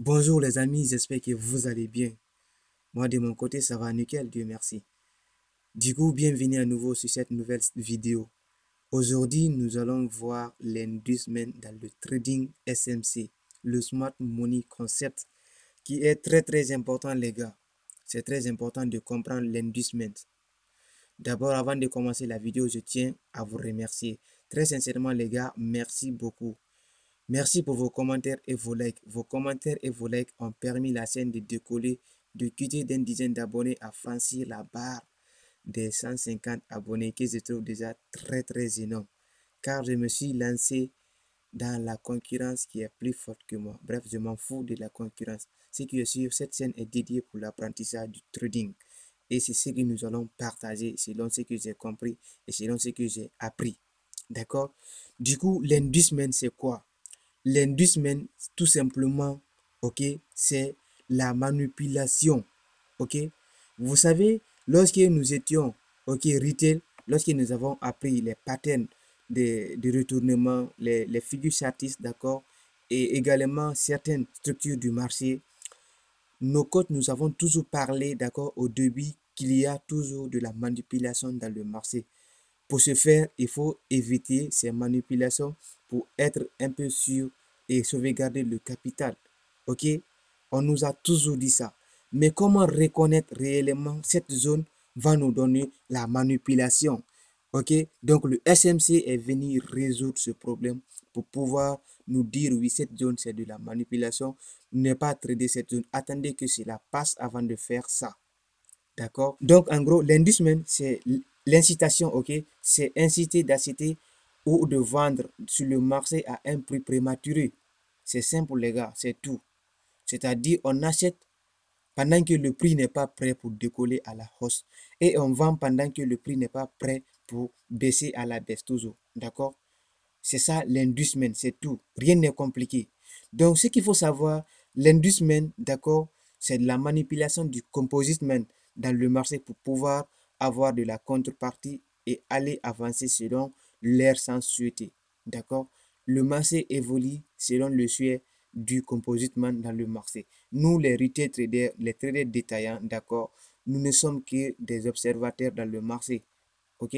Bonjour les amis, j'espère que vous allez bien. Moi de mon côté, ça va nickel, Dieu merci. Du coup, bienvenue à nouveau sur cette nouvelle vidéo. Aujourd'hui, nous allons voir l'inducement dans le trading SMC, le Smart Money Concept, qui est très important les gars. C'est très important de comprendre l'inducement. D'abord, avant de commencer la vidéo, je tiens à vous remercier. Très sincèrement les gars, merci beaucoup. Merci pour vos commentaires et vos likes. Vos commentaires et vos likes ont permis la chaîne de décoller, de quitter d'une dizaine d'abonnés à franchir la barre des 150 abonnés que je trouve déjà très énorme. Car je me suis lancé dans la concurrence qui est plus forte que moi. Bref, je m'en fous de la concurrence. Ce qui est sûr, cette chaîne est dédiée pour l'apprentissage du trading. Et c'est ce que nous allons partager selon ce que j'ai compris et selon ce que j'ai appris. D'accord? Du coup, l'inducement, c'est quoi? L'inducement, tout simplement, ok, c'est la manipulation, ok. Vous savez, lorsque nous étions, ok, retail, lorsque nous avons appris les patterns de retournement, les figures chartistes, d'accord, et également certaines structures du marché, nos codes, nous avons toujours parlé, d'accord, au début, qu'il y a toujours de la manipulation dans le marché. Pour ce faire, il faut éviter ces manipulations pour être un peu sûr et sauvegarder le capital. Ok? On nous a toujours dit ça. Mais comment reconnaître réellement cette zone va nous donner la manipulation. Ok? Donc le SMC est venu résoudre ce problème pour pouvoir nous dire oui, cette zone c'est de la manipulation. Ne pas trader cette zone. Attendez que cela passe avant de faire ça. D'accord? Donc, en gros, l'inducement, c'est l'incitation, ok? C'est inciter d'acheter ou de vendre sur le marché à un prix prématuré. C'est simple, les gars, c'est tout. C'est-à-dire, on achète pendant que le prix n'est pas prêt pour décoller à la hausse et on vend pendant que le prix n'est pas prêt pour baisser à la baisse toujours. D'accord? C'est ça l'inducement, c'est tout. Rien n'est compliqué. Donc, ce qu'il faut savoir, l'inducement, d'accord, c'est de la manipulation du compositement dans le marché pour pouvoir avoir de la contrepartie et aller avancer selon l'air sans souhaiter. D'accord? Le marché évolue selon le souhait du compositement dans le marché. Nous, les retail traders, les traders détaillants, d'accord, nous ne sommes que des observateurs dans le marché. Ok?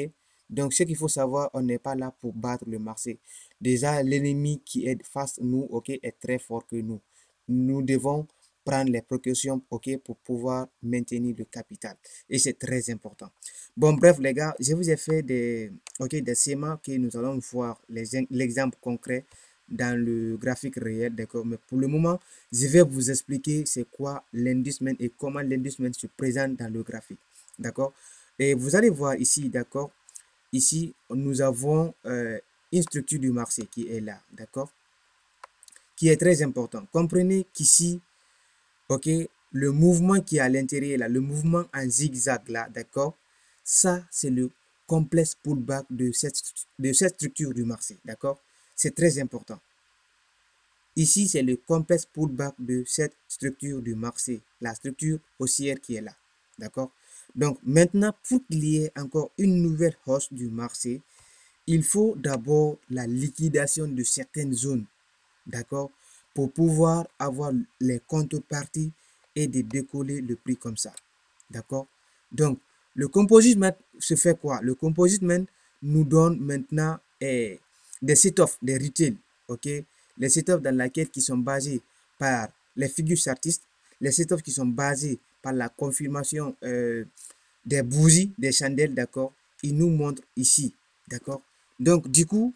Donc, ce qu'il faut savoir, on n'est pas là pour battre le marché. Déjà, l'ennemi qui est face à nous, ok, est très fort que nous. Nous devons prendre les précautions, ok, pour pouvoir maintenir le capital. Et c'est très important. Bon, bref, les gars, je vous ai fait des schémas que nous allons voir l'exemple concret dans le graphique réel, d'accord. Mais pour le moment, je vais vous expliquer c'est quoi l'inducement et comment l'inducement se présente dans le graphique, d'accord. Et vous allez voir ici, d'accord. Ici, nous avons une structure du marché qui est là, d'accord, qui est très important. Comprenez qu'ici, ok, le mouvement qui est à l'intérieur là, le mouvement en zigzag là, d'accord, ça c'est le complexe pullback de cette structure du marché, d'accord. C'est très important. Ici, c'est le complexe pullback de cette structure du marché, la structure haussière qui est là, d'accord. Donc maintenant, pour qu'il y ait encore une nouvelle hausse du marché, il faut d'abord la liquidation de certaines zones, d'accord, pour pouvoir avoir les contreparties et de décoller le prix comme ça, d'accord. Donc, le compositement se fait quoi? Le compositement nous donne maintenant des set-off, des retail, ok, les set-off dans laquelle qui sont basés par les figures chartistes, les set-off qui sont basés par la confirmation des bougies, des chandelles, d'accord. Il nous montre ici, d'accord. Donc, du coup,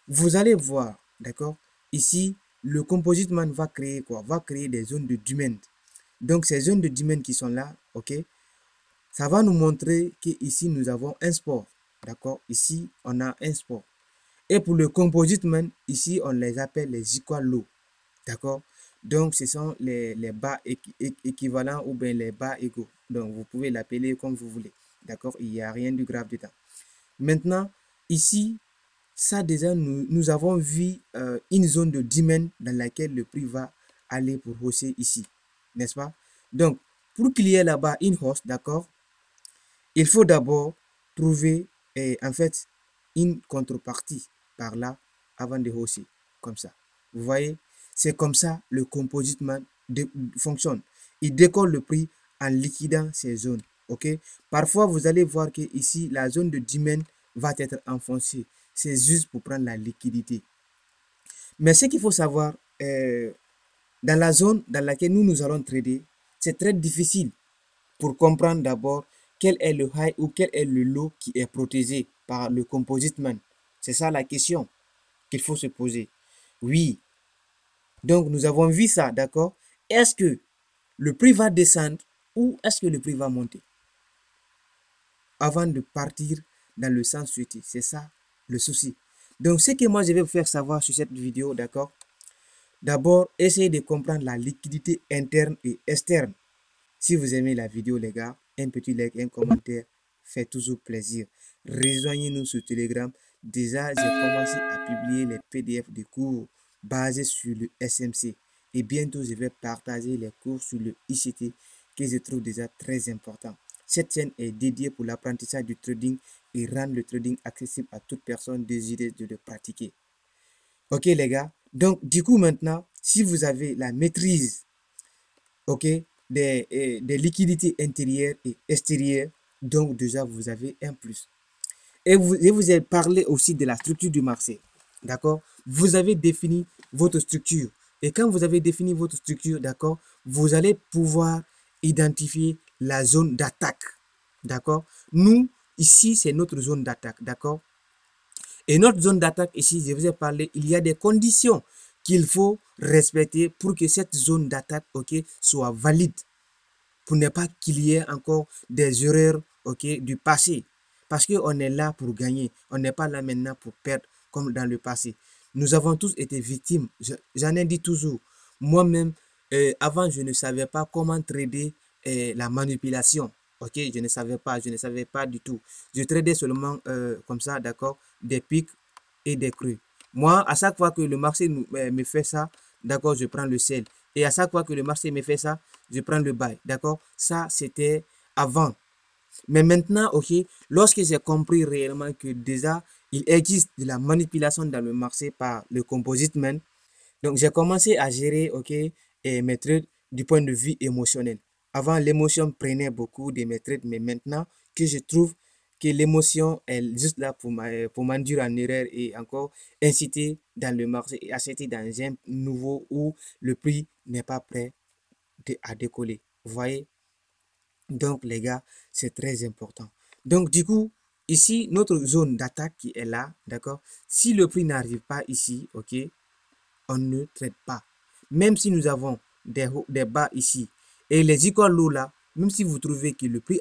vous allez voir, d'accord, ici, le composite man va créer quoi? Va créer des zones de demand. Donc, ces zones de demand qui sont là, ok, ça va nous montrer qu'ici, nous avons un sport, d'accord. Ici, on a un sport. Et pour le composite man, ici, on les appelle les equal low, d'accord. Donc, ce sont les bas équivalents ou bien les bas égaux. Donc, vous pouvez l'appeler comme vous voulez, d'accord. Il n'y a rien de grave dedans. Maintenant, ici, ça déjà, nous avons vu une zone de demand dans laquelle le prix va aller pour hausser ici, n'est-ce pas? Donc, pour qu'il y ait là-bas une hausse, d'accord, il faut d'abord trouver en fait une contrepartie par là avant de hausser, comme ça. Vous voyez, c'est comme ça le composite man fonctionne. Il décolle le prix en liquidant ces zones. Ok, parfois vous allez voir que ici la zone de demand va être enfoncée. C'est juste pour prendre la liquidité. Mais ce qu'il faut savoir, dans la zone dans laquelle nous allons trader, c'est très difficile pour comprendre d'abord quel est le high ou quel est le low qui est protégé par le composite man. C'est ça la question qu'il faut se poser. Oui, donc nous avons vu ça, d'accord? Est-ce que le prix va descendre ou est-ce que le prix va monter? Avant de partir dans le sens souhaité, c'est ça le souci. Donc ce que moi je vais vous faire savoir sur cette vidéo, d'accord? D'abord, essayez de comprendre la liquidité interne et externe. Si vous aimez la vidéo, les gars, un petit like, un commentaire fait toujours plaisir. Rejoignez-nous sur Telegram. Déjà, j'ai commencé à publier les PDF de cours basés sur le SMC. Et bientôt, je vais partager les cours sur le ICT que je trouve déjà très important. Cette chaîne est dédiée pour l'apprentissage du trading et rendre le trading accessible à toute personne désireuse de le pratiquer. Ok les gars, donc du coup maintenant, si vous avez la maîtrise, ok, des liquidités intérieures et extérieures, donc déjà vous avez un plus. Et je vous ai parlé aussi de la structure du marché, d'accord? Vous avez défini votre structure. Et quand vous avez défini votre structure, d'accord, vous allez pouvoir identifier la zone d'attaque, d'accord? Nous, ici, c'est notre zone d'attaque, d'accord? Et notre zone d'attaque ici, je vous ai parlé, il y a des conditions qu'il faut respecter pour que cette zone d'attaque, ok, soit valide. Pour ne pas qu'il y ait encore des erreurs, ok, du passé. Parce qu'on est là pour gagner. On n'est pas là maintenant pour perdre comme dans le passé. Nous avons tous été victimes. J'en ai dit toujours. Moi-même, avant, je ne savais pas comment trader la manipulation. Ok, je ne savais pas du tout. Je tradais seulement comme ça, d'accord, des pics et des creux. Moi, à chaque fois que le marché me fait ça, d'accord, je prends le sell. Et à chaque fois que le marché me fait ça, je prends le buy. D'accord, ça c'était avant. Mais maintenant, ok, lorsque j'ai compris réellement que déjà, il existe de la manipulation dans le marché par le composite man, donc j'ai commencé à gérer, ok, et mes trades du point de vue émotionnel. Avant, l'émotion prenait beaucoup de mes trades, mais maintenant que je trouve que l'émotion est juste là pour m'induire en erreur et encore inciter dans le marché et acheter dans un nouveau où le prix n'est pas prêt à décoller. Vous voyez? Donc, les gars, c'est très important. Donc, du coup, ici, notre zone d'attaque qui est là, d'accord? Si le prix n'arrive pas ici, ok, on ne traite pas. Même si nous avons des bas ici et les equal low là, même si vous trouvez que le prix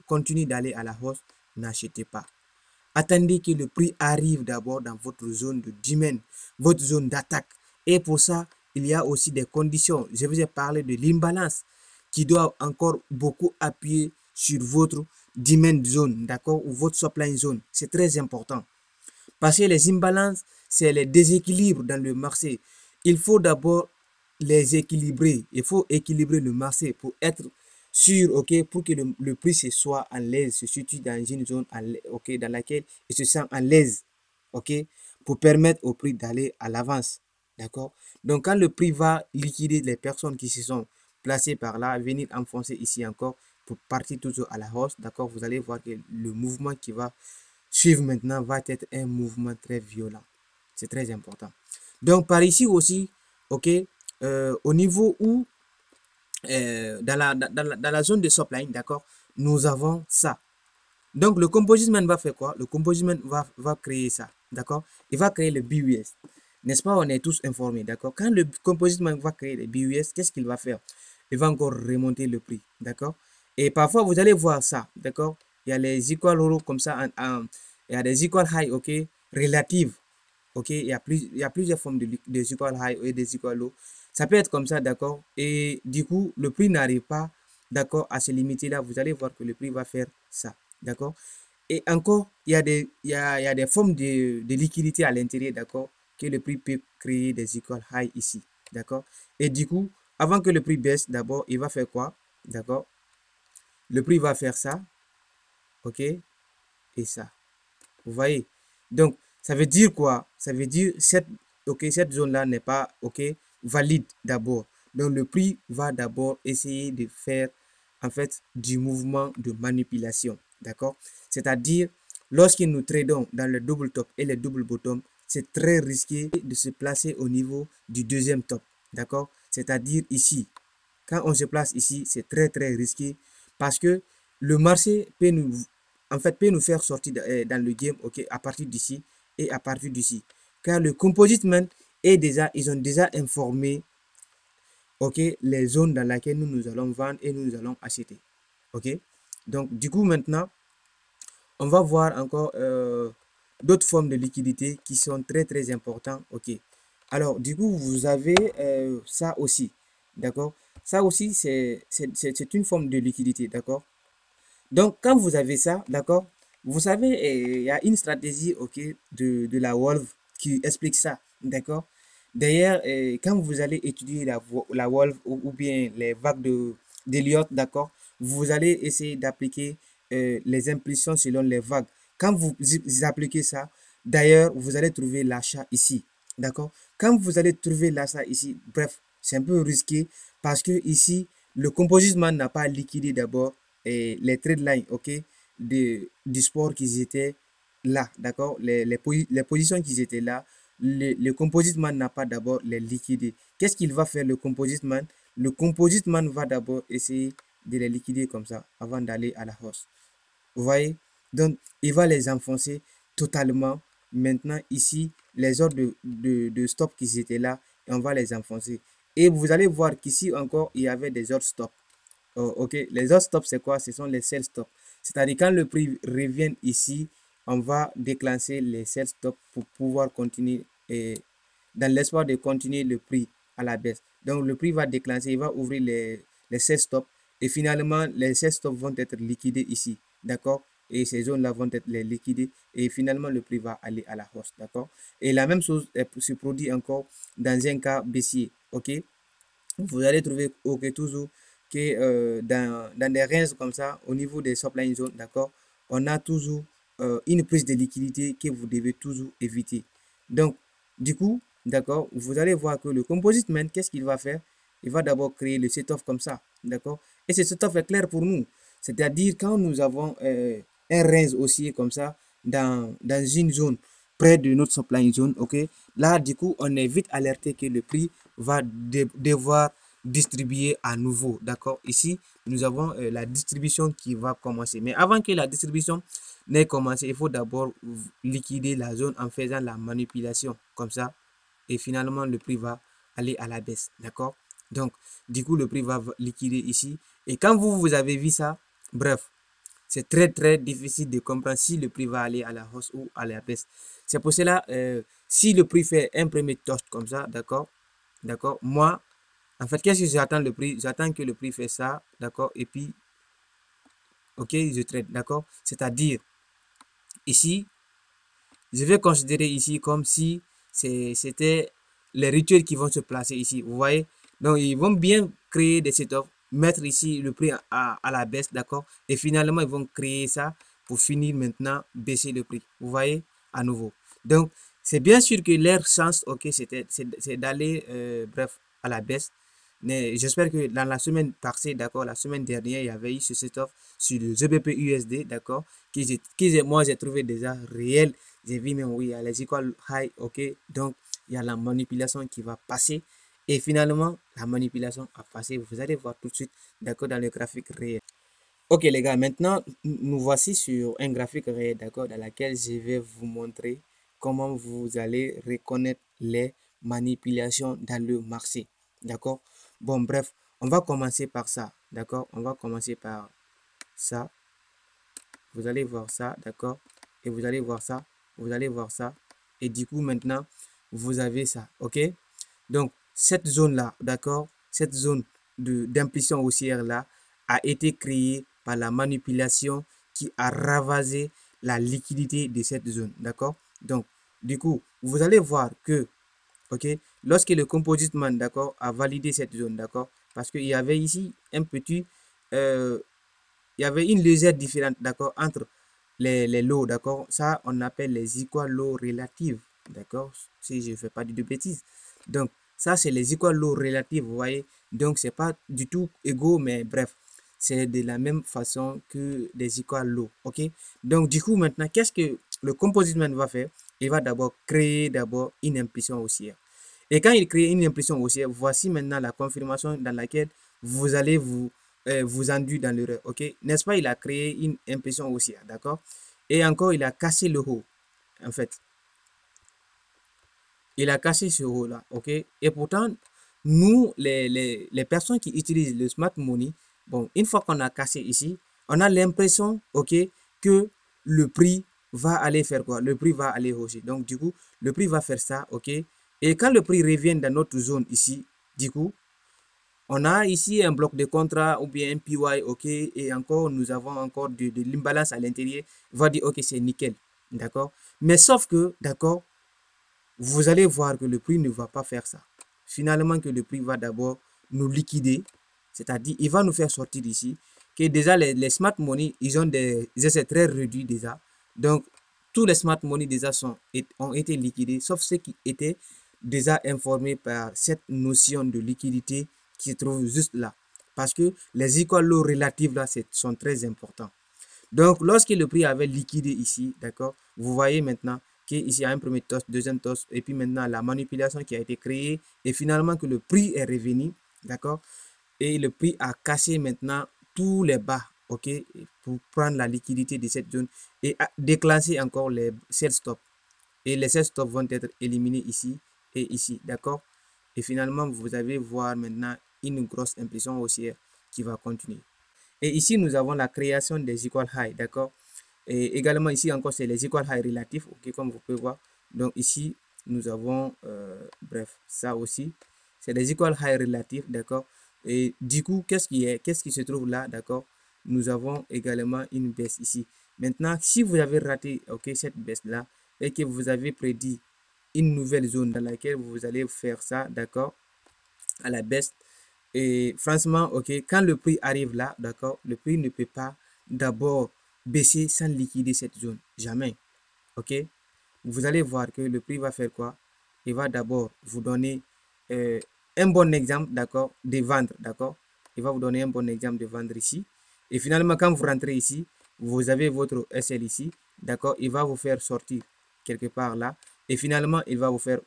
continue d'aller à la hausse, n'achetez pas. Attendez que le prix arrive d'abord dans votre zone de demand, votre zone d'attaque. Et pour ça, il y a aussi des conditions. Je vous ai parlé de l'imbalance qui doit encore beaucoup appuyer sur votre demand zone, d'accord, ou votre supply zone. C'est très important. Parce que les imbalances, c'est les déséquilibres dans le marché. Il faut d'abord les équilibrer. Il faut équilibrer le marché pour être sûr, ok, pour que le prix se soit à l'aise, se situe dans une zone ok, dans laquelle il se sent à l'aise, ok, pour permettre au prix d'aller à l'avance, d'accord. Donc quand le prix va liquider les personnes qui se sont placées par là, venir enfoncer ici encore pour partir toujours à la hausse, d'accord, vous allez voir que le mouvement qui va suivre maintenant va être un mouvement très violent. C'est très important. Donc par ici aussi, ok, au niveau où dans la zone de supply, d'accord, nous avons ça. Donc le composite man va faire quoi? Le composite man va créer ça, d'accord? Il va créer le BUS. N'est-ce pas? On est tous informés, d'accord? Quand le composite man va créer le BUS, qu'est-ce qu'il va faire? Il va encore remonter le prix, d'accord? Et parfois, vous allez voir ça, d'accord? Il y a les equal low comme ça, il y a des equal high, ok, relatives, ok? Il y a plusieurs formes de equal high et des equal low. Ça peut être comme ça, d'accord? Et du coup, le prix n'arrive pas, d'accord, à se limiter là. Vous allez voir que le prix va faire ça, d'accord? Et encore, il y a des formes de liquidité à l'intérieur, d'accord, que le prix peut créer des equal high ici, d'accord? Et du coup, avant que le prix baisse, d'abord, il va faire quoi? D'accord? Le prix va faire ça, ok? Et ça. Vous voyez? Donc, ça veut dire quoi? Ça veut dire cette zone-là n'est pas, ok, valide d'abord. Donc, le prix va d'abord essayer de faire, en fait, du mouvement de manipulation, d'accord? C'est-à-dire, lorsque nous tradons dans le double top et le double bottom, c'est très risqué de se placer au niveau du deuxième top, d'accord? C'est-à-dire ici, quand on se place ici, c'est très très risqué parce que le marché peut nous, en fait, peut nous faire sortir dans le game, ok, à partir d'ici et à partir d'ici. Car le composite man est déjà, ils ont déjà informé, ok, les zones dans lesquelles nous allons vendre et nous allons acheter, ok. Donc du coup maintenant, on va voir encore d'autres formes de liquidité qui sont très très importantes, ok. Alors du coup, vous avez ça aussi, d'accord. Ça aussi, c'est une forme de liquidité, d'accord. Donc, quand vous avez ça, d'accord, vous savez, il y a une stratégie, ok, de la Wolf qui explique ça, d'accord. D'ailleurs, quand vous allez étudier la Wolf ou bien les vagues d'Elliott, d'accord, vous allez essayer d'appliquer les impulsions selon les vagues. Quand vous appliquez ça, d'ailleurs, vous allez trouver l'achat ici, d'accord. Quand vous allez trouver l'achat ici, bref, c'est un peu risqué parce que ici, le composite man n'a pas liquidé d'abord et les trade lines, ok, du sport qu'ils étaient là, d'accord, les positions qu'ils étaient là, le composite man n'a pas d'abord les liquider. Qu'est-ce qu'il va faire le composite man? Le composite man va d'abord essayer de les liquider comme ça avant d'aller à la hausse. Vous voyez? Donc, il va les enfoncer totalement. Maintenant, ici, les ordres de stop qui étaient là, et on va les enfoncer. Et vous allez voir qu'ici encore, il y avait des ordres stop. Oh, ok, les autres stops, c'est quoi? Ce sont les sell stops. C'est-à-dire quand le prix revient ici, on va déclencher les sell stops pour pouvoir continuer et dans l'espoir de continuer le prix à la baisse. Donc le prix va déclencher, il va ouvrir les sell stops et finalement les sell stops vont être liquidés ici, d'accord? Et ces zones-là vont être les liquidées et finalement le prix va aller à la hausse, d'accord? Et la même chose se produit encore dans un cas baissier, ok? Vous allez trouver ok, toujours que dans des ranges comme ça, au niveau des supply zones, d'accord, on a toujours une prise de liquidité que vous devez toujours éviter. Donc, du coup, d'accord, vous allez voir que le composite man, qu'est-ce qu'il va faire? Il va d'abord créer le set-off comme ça, d'accord? Et ce set-off est clair pour nous. C'est-à-dire quand nous avons un range haussier comme ça dans une zone près de notre supply zone, ok? Là, du coup, on est vite alerté que le prix va devoir distribuer à nouveau, d'accord? Ici, nous avons la distribution qui va commencer. Mais avant que la distribution n'ait commencé, il faut d'abord liquider la zone en faisant la manipulation, comme ça. Et finalement, le prix va aller à la baisse, d'accord? Donc, du coup, le prix va liquider ici. Et quand vous avez vu ça, bref, c'est très très difficile de comprendre si le prix va aller à la hausse ou à la baisse. C'est pour cela, si le prix fait un premier touch comme ça, d'accord, d'accord, moi, en fait, qu'est-ce que j'attends le prix? J'attends que le prix fait ça, d'accord, et puis, ok, je trade, d'accord. C'est-à-dire, ici, je vais considérer ici comme si c'était les rituels qui vont se placer ici, vous voyez. Donc, ils vont bien créer des setups, mettre ici le prix à la baisse, d'accord, et finalement, ils vont créer ça pour finir maintenant baisser le prix, vous voyez, à nouveau. Donc, c'est bien sûr que leur chance, ok, c'est d'aller, bref, à la baisse. Mais j'espère que dans la semaine passée, d'accord, la semaine dernière, il y avait eu ce setup sur le GBP USD, d'accord, moi j'ai trouvé déjà réel. J'ai vu même, oui, il y a les equal high, ok, donc il y a la manipulation qui va passer. Et finalement, la manipulation a passé. Vous allez voir tout de suite, d'accord, dans le graphique réel. Ok les gars, maintenant nous voici sur un graphique réel, d'accord, dans lequel je vais vous montrer comment vous allez reconnaître les manipulations dans le marché, d'accord. Bon bref, on va commencer par ça, d'accord, on va commencer par ça. Vous allez voir ça, d'accord, et vous allez voir ça, vous allez voir ça, et du coup maintenant vous avez ça, ok. Donc cette zone là, d'accord, cette zone d'impulsion haussière là a été créée par la manipulation qui a ravagé la liquidité de cette zone, d'accord. Donc du coup vous allez voir que, ok, lorsque le composite man, d'accord, a validé cette zone, d'accord, parce qu'il y avait ici un petit euh, il y avait une légère différence, d'accord, entre les lots, d'accord. Ça, on appelle les equal lots relatives, d'accord, si je ne fais pas de bêtises. Donc, Ça, c'est les equal low relatives, vous voyez. Donc, c'est pas du tout égaux, mais bref, c'est de la même façon que les equal low, ok. Donc, du coup, maintenant, qu'est-ce que le composite man va faire? Il va d'abord créer d'abord une impulsion haussière. Et quand il crée une impulsion haussière, voici maintenant la confirmation dans laquelle vous allez vous induire dans l'erreur, ok. N'est-ce pas? Il a créé une impulsion haussière, d'accord. Et encore, il a cassé le haut, en fait. Il a cassé ce haut-là, ok. Et pourtant, nous, les personnes qui utilisent le smart money, bon, une fois qu'on a cassé ici, on a l'impression, ok, que le prix va aller faire quoi? Le prix va aller hausser. Donc, du coup, le prix va faire ça, ok. Et quand le prix revient dans notre zone ici, du coup, on a ici un bloc de contrat ou bien un PY, ok. Et encore, nous avons encore de l'imbalance à l'intérieur. On va dire, ok, c'est nickel, d'accord. Mais sauf que, d'accord, vous allez voir que le prix ne va pas faire ça. Finalement, que le prix va d'abord nous liquider, c'est-à-dire il va nous faire sortir d'ici, que déjà les smart money, ils ont des essais très réduits déjà. Donc, tous les smart money déjà ont été liquidés, sauf ceux qui étaient déjà informés par cette notion de liquidité qui se trouve juste là. Parce que les equal low relatives là sont très importants. Donc, lorsque le prix avait liquidé ici, d'accord, vous voyez maintenant qu'ici il y a un premier toast, deuxième toast, et puis maintenant la manipulation qui a été créée, et finalement que le prix est revenu, d'accord, et le prix a cassé maintenant tous les bas, ok, pour prendre la liquidité de cette zone et déclencher encore les sell stop. Et les sell stop vont être éliminés ici et ici, d'accord. Et finalement, vous allez voir maintenant une grosse impression haussière qui va continuer. Et ici, nous avons la création des equal high, d'accord. Et également ici encore, c'est les equal high relatifs, ok, comme vous pouvez voir. Donc ici, nous avons, bref, ça aussi, c'est les equal high relatifs, d'accord. Et du coup, qu'est-ce qui se trouve là, d'accord. Nous avons également une baisse ici. Maintenant, si vous avez raté, ok, cette baisse-là, et que vous avez prédit une nouvelle zone dans laquelle vous allez faire ça, d'accord, à la baisse. Et franchement, ok, quand le prix arrive là, d'accord, le prix ne peut pas d'abord baisser sans liquider cette zone. Jamais. Ok. Vous allez voir que le prix va faire quoi? Il va d'abord vous donner un bon exemple, d'accord, de vendre, d'accord. Il va vous donner un bon exemple de vendre ici. Et finalement, quand vous rentrez ici, vous avez votre SL ici, d'accord. Il va vous faire sortir quelque part là. Et finalement, il va vous faire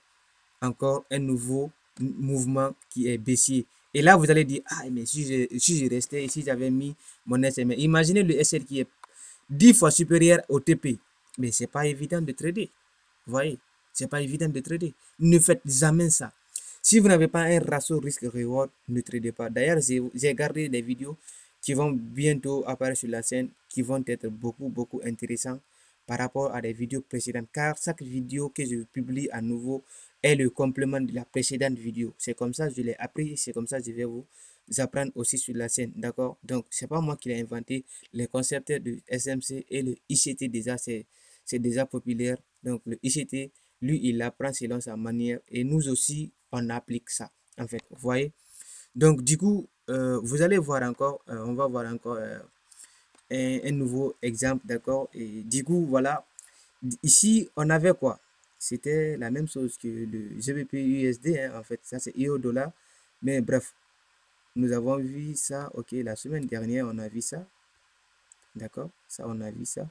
encore un nouveau mouvement qui est baissier. Et là, vous allez dire, ah, mais si je restais ici, j'avais mis mon SMA. Imaginez le SL qui est 10 fois supérieur au TP. Mais c'est pas évident de trader. Vous voyez, c'est pas évident de trader. Ne faites jamais ça. Si vous n'avez pas un ratio risque-reward, ne tradez pas. D'ailleurs, j'ai gardé des vidéos qui vont bientôt apparaître sur la scène, qui vont être beaucoup intéressantes par rapport à des vidéos précédentes. Car chaque vidéo que je publie à nouveau est le complément de la précédente vidéo. C'est comme ça que je l'ai appris, c'est comme ça que je vais vous apprendre aussi sur la scène, d'accord. Donc, c'est pas moi qui l'ai inventé. Les concepteurs de SMC et le ICT déjà, c'est déjà populaire. Donc, le ICT, lui, il apprend selon sa manière et nous aussi, on applique ça, en fait, vous voyez. Donc, du coup, vous allez voir encore, on va voir encore un nouveau exemple, d'accord. Et du coup, voilà, ici, on avait quoi? C'était la même chose que le GBP USD, hein, en fait, ça c'est euro dollar. Mais bref, nous avons vu ça, ok, la semaine dernière, on a vu ça, d'accord, ça, on a vu ça.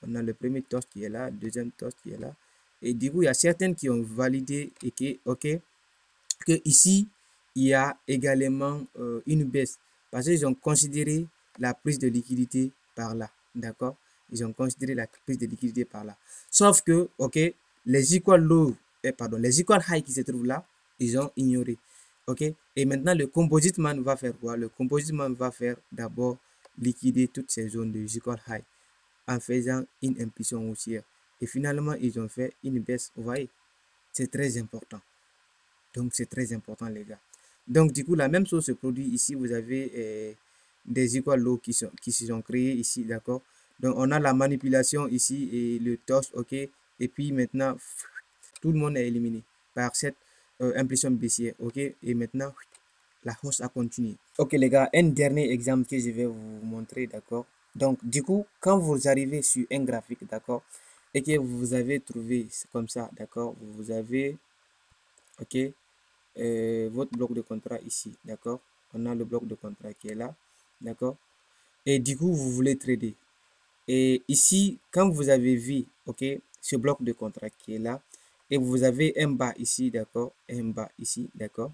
On a le premier toast qui est là, le deuxième toast qui est là. Et du coup, il y a certaines qui ont validé et que, ok, que ici, il y a également une baisse. Parce qu'ils ont considéré la prise de liquidité par là, d'accord. Ils ont considéré la prise de liquidité par là. Sauf que, ok, les equal low, pardon, les equal high qui se trouvent là, ils ont ignoré. Ok. Et maintenant, le composite man va faire quoi? Le composite man va faire d'abord liquider toutes ces zones de equal high en faisant une impulsion haussière. Et finalement, ils ont fait une baisse. Vous voyez, c'est très important. Donc, c'est très important, les gars. Donc, du coup, la même chose se produit ici. Vous avez des equal low qui se sont créés ici, d'accord. Donc, on a la manipulation ici et le toss, ok. Et puis maintenant, tout le monde est éliminé par cette impulsion baissière, ok. Et maintenant, la hausse a continué. Ok, les gars, un dernier exemple que je vais vous montrer, d'accord. Donc, du coup, quand vous arrivez sur un graphique, d'accord, et que vous avez trouvé comme ça, d'accord, vous avez, ok, votre bloc de contrat ici, d'accord? On a le bloc de contrat qui est là, d'accord? Et du coup, vous voulez trader. Et ici, quand vous avez vu, ok, ce bloc de contrat qui est là, et vous avez un bas ici, d'accord? Un bas ici, d'accord?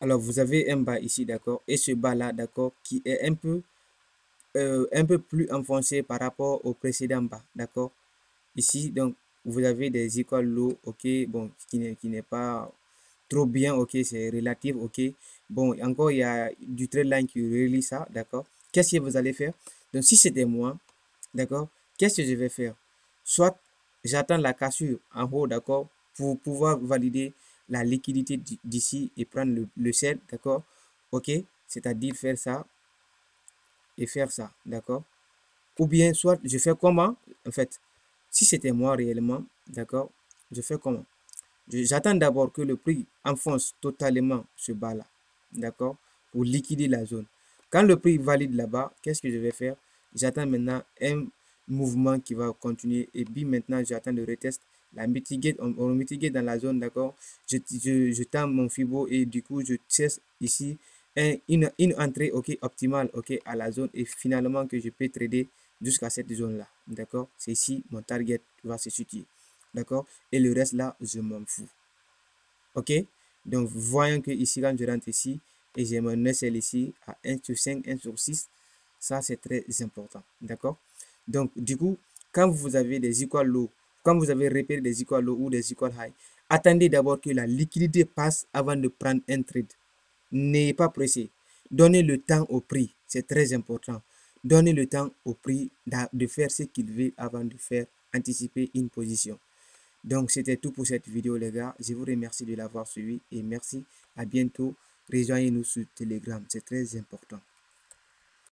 Alors, vous avez un bas ici, d'accord? Et ce bas-là, d'accord, qui est un peu plus enfoncé par rapport au précédent bas, d'accord? Ici, donc, vous avez des écoles low, ok, bon, qui n'est pas trop bien, ok, c'est relatif, ok. Bon, encore, il y a du trade line qui relie ça, d'accord. Qu'est-ce que vous allez faire? Donc, si c'était moi, d'accord, qu'est-ce que je vais faire? Soit j'attends la cassure en haut, d'accord, pour pouvoir valider la liquidité d'ici et prendre le sell, d'accord, ok, c'est-à-dire faire ça et faire ça, d'accord. Ou bien, soit je fais comment? En fait, si c'était moi réellement, d'accord, je fais comment? J'attends d'abord que le prix enfonce totalement ce bas-là, d'accord, pour liquider la zone. Quand le prix valide là-bas, qu'est-ce que je vais faire? J'attends maintenant un mouvement qui va continuer et puis maintenant j'attends le retest, la mitigate, on mitigate dans la zone, d'accord. Je tends mon fibo et du coup je teste ici une entrée ok optimale ok à la zone et finalement que je peux trader jusqu'à cette zone là, d'accord. C'est ici mon target va se situer, d'accord, et le reste là je m'en fous, ok. Donc voyons que ici quand je rentre ici et j'ai mon SL ici à 1 sur 5, 1 sur 6, ça c'est très important, d'accord. Donc du coup quand vous avez des equal low, quand vous avez repéré des equal low ou des equal high, attendez d'abord que la liquidité passe avant de prendre un trade. N'ayez pas pressé. Donnez le temps au prix. C'est très important. Donnez le temps au prix de faire ce qu'il veut avant de faire anticiper une position. Donc, c'était tout pour cette vidéo, les gars. Je vous remercie de l'avoir suivi et merci. À bientôt. Rejoignez-nous sur Telegram. C'est très important.